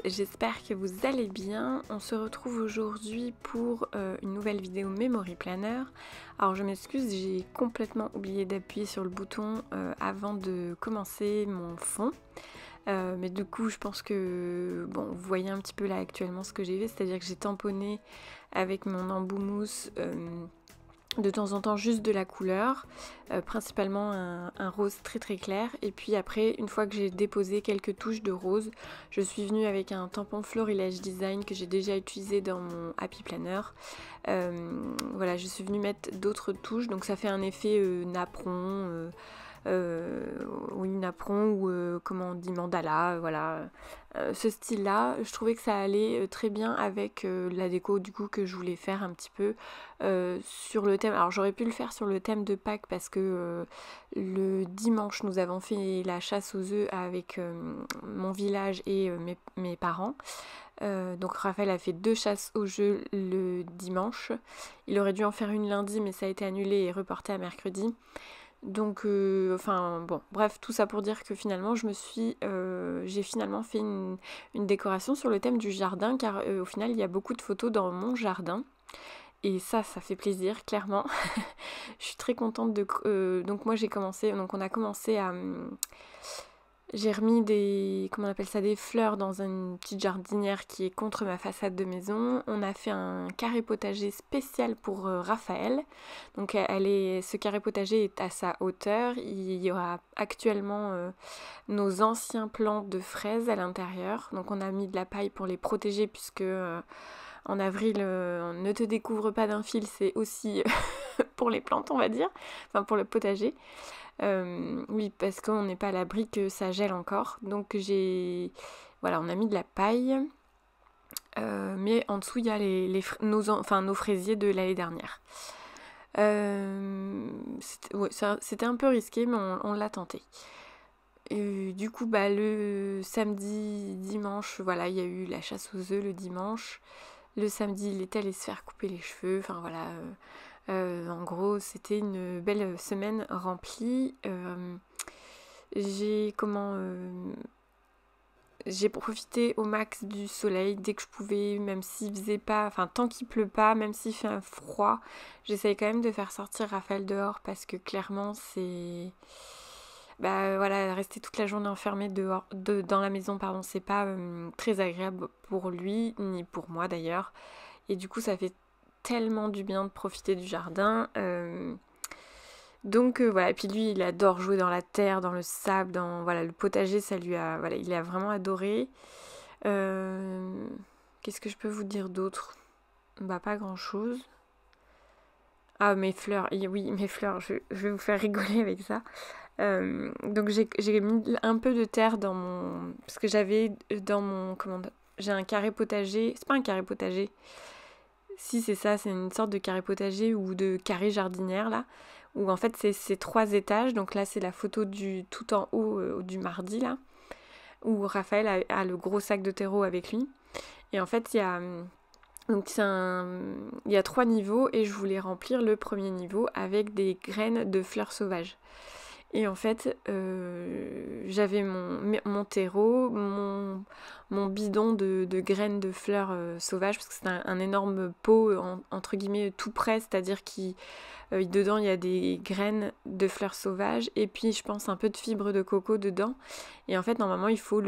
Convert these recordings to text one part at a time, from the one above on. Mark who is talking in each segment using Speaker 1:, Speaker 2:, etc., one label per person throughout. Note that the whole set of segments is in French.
Speaker 1: j'espère que vous allez bien. On se retrouve aujourd'hui pour une nouvelle vidéo Memory Planner. Alors je m'excuse, j'ai complètement oublié d'appuyer sur le bouton avant de commencer mon fond. Mais du coup je pense que bon, vous voyez un petit peu là actuellement ce que j'ai fait, c'est-à-dire que j'ai tamponné avec mon embout mousse de temps en temps juste de la couleur, principalement un rose très très clair, et puis après une fois que j'ai déposé quelques touches de rose, je suis venue avec un tampon Florilège Design que j'ai déjà utilisé dans mon Happy Planner. Voilà, je suis venue mettre d'autres touches, donc ça fait un effet napperon, oui, napperon ou comment on dit, mandala, voilà. Ce style là, je trouvais que ça allait très bien avec la déco du coup que je voulais faire un petit peu sur le thème. Alors j'aurais pu le faire sur le thème de Pâques parce que le dimanche nous avons fait la chasse aux œufs avec mon village et mes parents. Donc Raphaël a fait 2 chasses aux œufs le dimanche. Il aurait dû en faire une lundi mais ça a été annulé et reporté à mercredi. Donc, enfin bon, bref, tout ça pour dire que finalement j'ai finalement fait une décoration sur le thème du jardin, car au final il y a beaucoup de photos dans mon jardin. Et ça fait plaisir, clairement. Je suis très contente de... donc moi on a commencé à... J'ai remis comment on appelle ça, des fleurs dans une petite jardinière qui est contre ma façade de maison. On a fait un carré potager spécial pour Raphaël. Donc ce carré potager est à sa hauteur. Il y aura actuellement nos anciens plants de fraises à l'intérieur. Donc on a mis de la paille pour les protéger puisque en avril, ne te découvre pas d'un fil, c'est aussi pour les plantes on va dire, enfin pour le potager. Oui, parce qu'on n'est pas à l'abri que ça gèle encore. Donc voilà, on a mis de la paille. Mais en dessous, il y a nos fraisiers de l'année dernière. C'était un peu risqué, mais on l'a tenté. Du coup, le samedi, dimanche, voilà, il y a eu la chasse aux œufs le dimanche. Le samedi, il était allé se faire couper les cheveux. Enfin voilà... en gros, c'était une belle semaine remplie. J'ai profité au max du soleil dès que je pouvais, même s'il faisait pas, enfin tant qu'il pleut pas, même s'il fait un froid, j'essaye quand même de faire sortir Raphaël dehors parce que clairement c'est... voilà, rester toute la journée enfermée dans la maison, pardon, c'est pas très agréable pour lui, ni pour moi d'ailleurs. Et du coup, ça fait tellement du bien de profiter du jardin. Donc voilà, et puis lui il adore jouer dans la terre, dans le sable, dans voilà, le potager, il a vraiment adoré. Qu'est-ce que je peux vous dire d'autre? Pas grand chose. Ah, mes fleurs, oui, mes fleurs, je vais vous faire rigoler avec ça. Donc j'ai mis un peu de terre dans mon... Parce que j'avais dans mon... J'ai un carré potager, c'est pas un carré potager. Si, c'est ça, c'est une sorte de carré potager ou de carré jardinière là, où en fait c'est 3 étages. Donc là c'est la photo du tout en haut du mardi là, où Raphaël a le gros sac de terreau avec lui. Et en fait il y a 3 niveaux et je voulais remplir le premier niveau avec des graines de fleurs sauvages. Et en fait, j'avais mon terreau, mon bidon de graines de fleurs sauvages, parce que c'est un énorme pot, entre guillemets, tout prêt, c'est-à-dire dedans il y a des graines de fleurs sauvages, et puis je pense un peu de fibres de coco dedans. Et en fait, normalement, il faut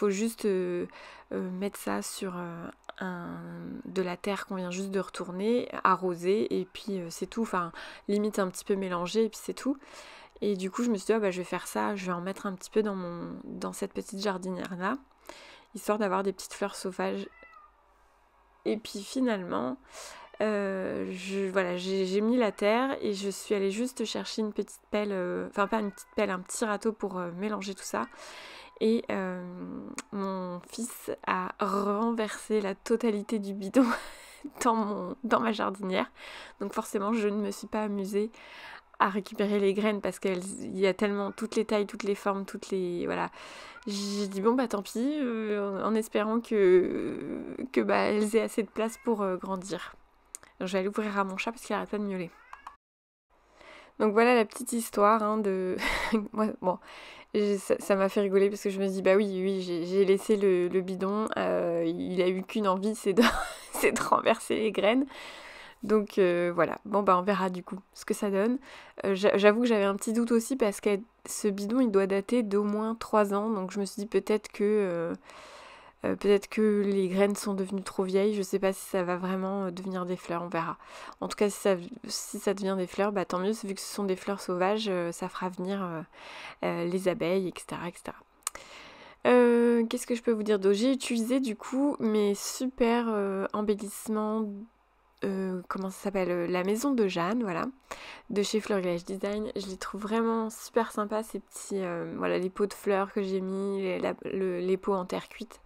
Speaker 1: juste mettre ça sur de la terre qu'on vient juste de retourner, arroser, et puis c'est tout, enfin, limite un petit peu mélanger, et puis c'est tout. Et du coup, je me suis dit, je vais faire ça, je vais en mettre un petit peu dans cette petite jardinière-là, histoire d'avoir des petites fleurs sauvages. Et puis finalement, j'ai mis la terre et je suis allée juste chercher une petite pelle, enfin pas une petite pelle, un petit râteau pour mélanger tout ça. Et mon fils a renversé la totalité du bidon dans ma jardinière. Donc forcément, je ne me suis pas amusée à récupérer les graines parce qu'il y a tellement toutes les tailles, toutes les formes, voilà. J'ai dit tant pis, en espérant que elles aient assez de place pour grandir. Donc, je vais aller ouvrir à mon chat parce qu'il arrête pas de miauler. Donc voilà la petite histoire de... Bon, Ça m'a fait rigoler parce que je me dis, bah oui, j'ai laissé le bidon, il a eu qu'une envie, c'est de, c'est de renverser les graines. Donc voilà, bon bah on verra du coup ce que ça donne. J'avoue que j'avais un petit doute aussi parce que ce bidon il doit dater d'au moins 3 ans, donc je me suis dit peut-être que les graines sont devenues trop vieilles, je sais pas si ça va vraiment devenir des fleurs, on verra. En tout cas si ça devient des fleurs, bah tant mieux, vu que ce sont des fleurs sauvages, ça fera venir les abeilles, etc. etc. Qu'est-ce que je peux vous dire d'autre? J'ai utilisé du coup mes super embellissements, comment ça s'appelle? La maison de Jeanne, voilà, de chez Fleur Village Design. Je les trouve vraiment super sympas, ces petits, voilà, les pots de fleurs que j'ai mis, les pots en terre cuite.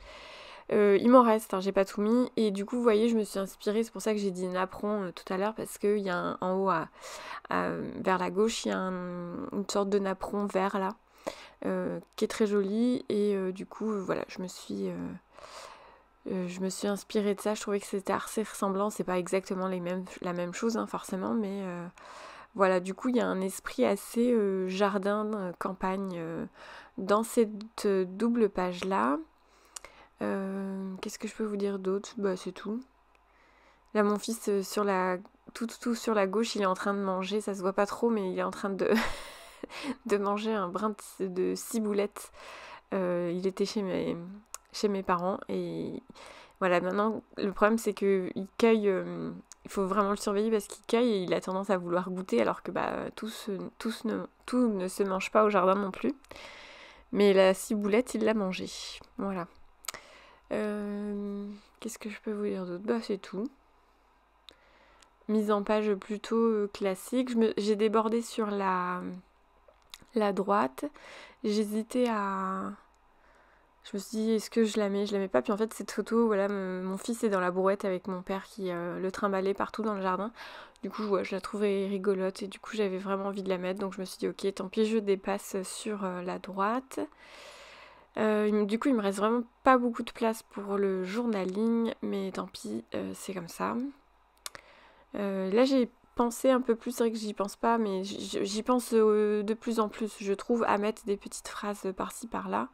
Speaker 1: Il m'en reste, hein, j'ai pas tout mis. Et du coup, vous voyez, je me suis inspirée, c'est pour ça que j'ai dit napperon tout à l'heure, parce qu'il y a en haut, vers la gauche, il y a une sorte de napperon vert là, qui est très joli. Et du coup, voilà, je me suis inspirée de ça, je trouvais que c'était assez ressemblant, c'est pas exactement la même chose hein, forcément, mais voilà, du coup il y a un esprit assez jardin, campagne dans cette double page-là. Qu'est-ce que je peux vous dire d'autre? Bah c'est tout. Là mon fils tout sur la gauche, il est en train de manger, ça se voit pas trop, mais il est en train de, de manger un brin de ciboulette. Il était chez mes parents et voilà, maintenant le problème c'est que il cueille, il faut vraiment le surveiller parce qu'il cueille et il a tendance à vouloir goûter alors que bah tout ne se mange pas au jardin non plus. Mais la ciboulette, il l'a mangée. Voilà. Qu'est-ce que je peux vous dire d'autre? Bah c'est tout. Mise en page plutôt classique. J'ai débordé sur la droite. J'hésitais à... Je me suis dit, est-ce que je la mets? Je la mets pas. Puis en fait, cette photo, voilà, mon fils est dans la brouette avec mon père qui le trimballait partout dans le jardin. Du coup, ouais, je la trouvais rigolote et du coup, j'avais vraiment envie de la mettre. Donc je me suis dit, ok, tant pis, je dépasse sur la droite. Du coup, il me reste vraiment pas beaucoup de place pour le journaling, mais tant pis, c'est comme ça. Là, j'ai pensé un peu plus, c'est vrai que j'y pense pas, mais j'y pense de plus en plus, je trouve, à mettre des petites phrases par-ci, par-là.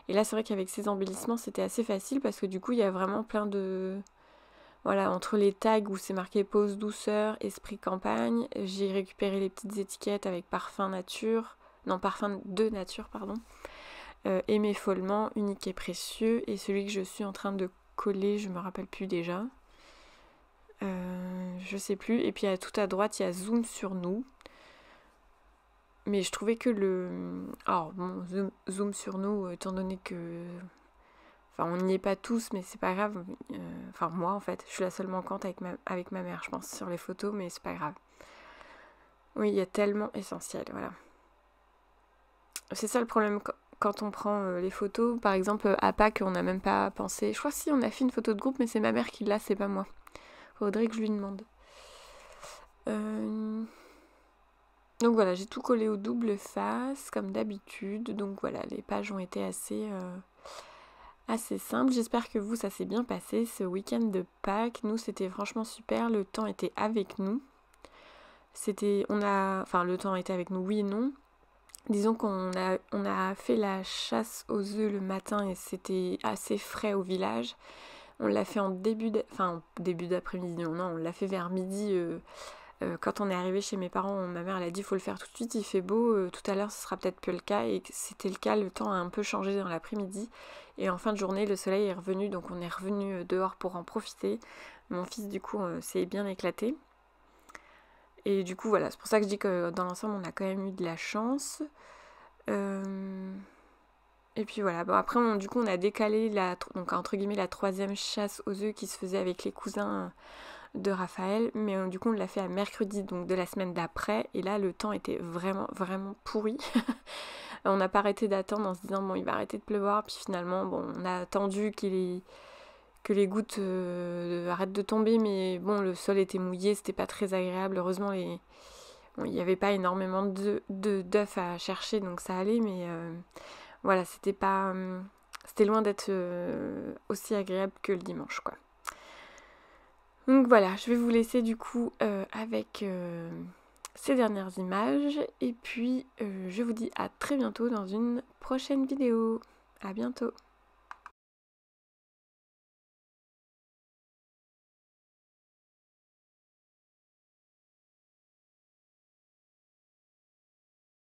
Speaker 1: Et là, c'est vrai qu'avec ces embellissements, c'était assez facile parce que du coup, il y a vraiment plein de... Voilà, entre les tags où c'est marqué pause douceur, esprit campagne, j'ai récupéré les petites étiquettes avec parfum nature, non, parfum de nature, pardon, aimé follement, unique et précieux, et celui que je suis en train de coller, je me rappelle plus déjà. Je sais plus. Et puis tout à droite, il y a Zoom sur nous. Mais je trouvais que alors, bon, zoom sur nous, étant donné que... Enfin, on n'y est pas tous, mais c'est pas grave. Enfin, moi, en fait, je suis la seule manquante avec ma mère, je pense, sur les photos, mais c'est pas grave. Oui, il y a tellement essentiel, voilà. C'est ça le problème quand on prend les photos. Par exemple, à Pâques, on n'a même pas pensé... Je crois que si, on a fait une photo de groupe, mais c'est ma mère qui l'a, c'est pas moi. Faudrait que je lui demande. Donc voilà, j'ai tout collé au double face, comme d'habitude. Donc voilà, les pages ont été assez simples. J'espère que vous, ça s'est bien passé ce week-end de Pâques. Nous, c'était franchement super. Le temps était avec nous. Enfin, le temps était avec nous, oui et non. Disons qu'on a fait la chasse aux œufs le matin et c'était assez frais au village. On l'a fait en début d'après-midi, non, on l'a fait vers midi. Quand on est arrivé chez mes parents, ma mère elle a dit il faut le faire tout de suite, il fait beau, tout à l'heure ce sera peut-être plus le cas, et c'était le cas, le temps a un peu changé dans l'après-midi, et en fin de journée le soleil est revenu, donc on est revenu dehors pour en profiter. Mon fils du coup s'est bien éclaté, et du coup voilà, c'est pour ça que je dis que dans l'ensemble on a quand même eu de la chance. Et puis voilà, bon après du coup on a décalé donc entre guillemets la 3e chasse aux œufs qui se faisait avec les cousins de Raphaël, mais du coup on l'a fait à mercredi, donc de la semaine d'après, et là le temps était vraiment vraiment pourri. On n'a pas arrêté d'attendre en se disant bon il va arrêter de pleuvoir, puis finalement bon on a attendu que les gouttes arrêtent de tomber, mais bon le sol était mouillé, c'était pas très agréable, heureusement il n'y avait pas énormément d'œufs à chercher, donc ça allait, mais voilà, c'était loin d'être aussi agréable que le dimanche, quoi. Donc voilà, je vais vous laisser du coup avec ces dernières images. Et puis je vous dis à très bientôt dans une prochaine vidéo. À bientôt.